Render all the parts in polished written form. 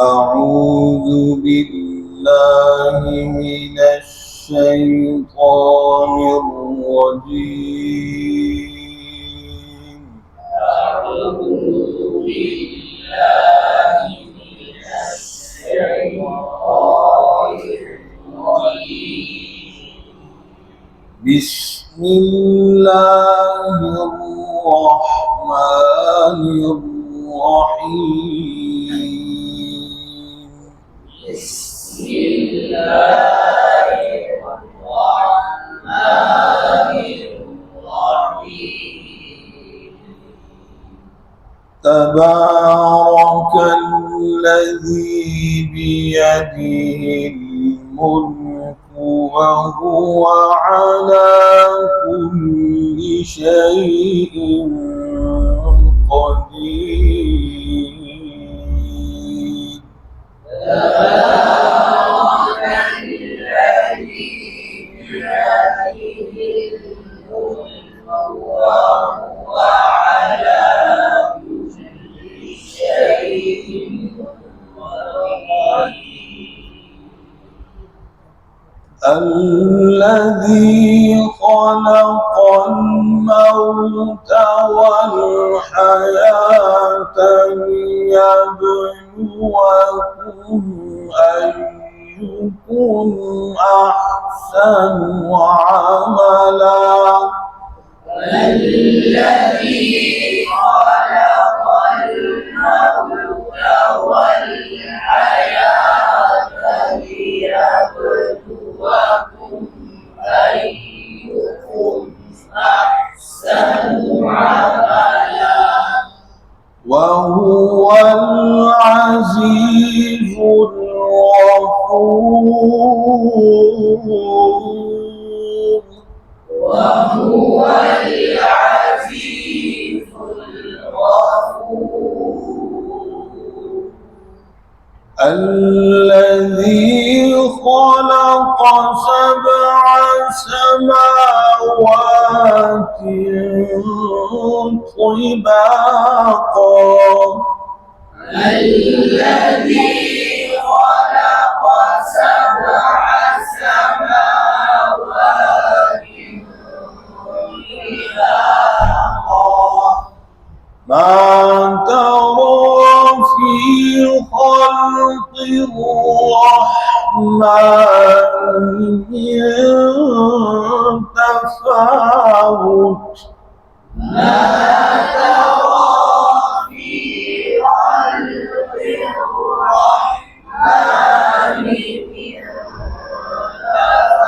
أعوذ بالله من الشيطان الرجيم. أعوذ بالله من الشيطان الرجيم. بسم الله الرحمن الرحيم. بسم الله الرحمن الرحيم. تبارك الذي بيده الملك وهو على كل شيء قدير. تبارك الذي بيده الملك وهو على كل شيء قدير. الذي خلق الموت والحياة ليبلوكم أيكم أحسن عملا. الذي خلق الموت والحياة ليبلوكم أيكم أحسن عملا وهو العزيز الغفور. وهو العزيز الغفور. الذي خلق سبع سماوات طباقا. الذي خلق سبع سماوات طباقا. ما ترى في خلق الرحمن من تفاوت. ما ترى في خلق الرحمن من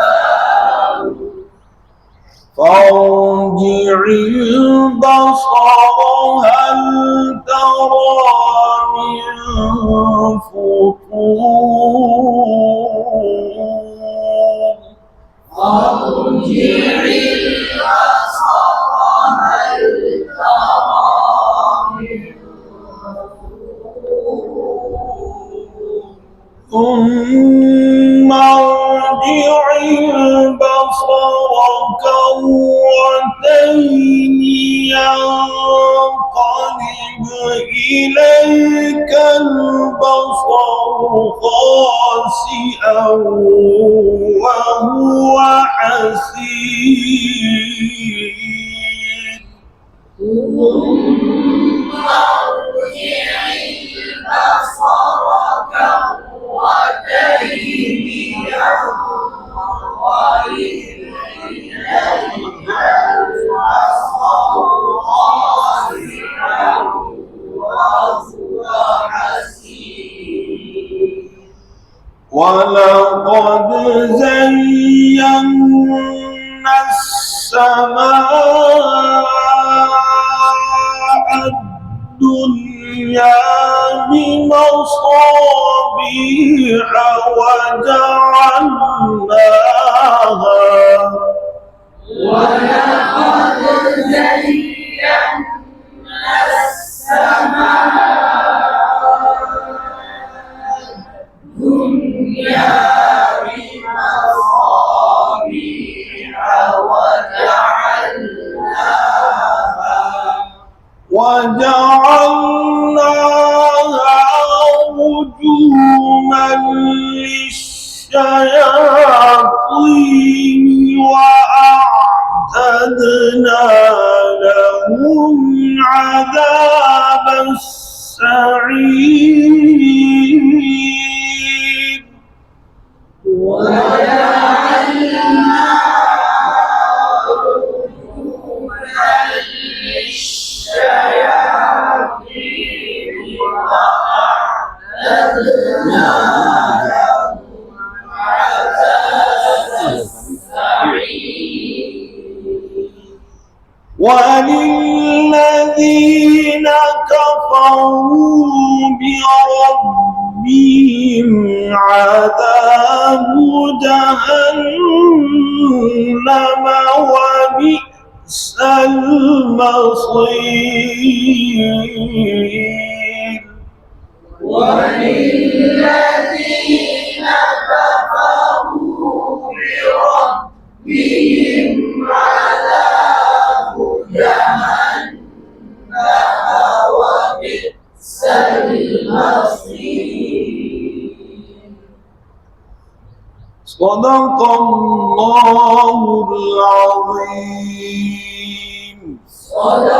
تفاوت. فارجع البصر هل ترى من فطور. فارجع البصر هل ترى من فطور. ثم ارجع البصر كرتين ينقلب إليك البصر خاسئا وهو حسير. ثم ارجع البصر كرتين ينقلب إليك البصر خاسئا وهو حسير. ولقد زينا السماء الدنيا بمصابيح ولقد زينا السماء الدنيا بمصابيح وجعلناها رجوما السعير وجعلنا للشياطين وأعتدنا لهم عذاب السعير وللذين كفروا بربهم عذاب جهنم وبئس المصير وللذين كفروا بربهم عذاب جهنم وبئس المصير صدق الله العظيم. صدق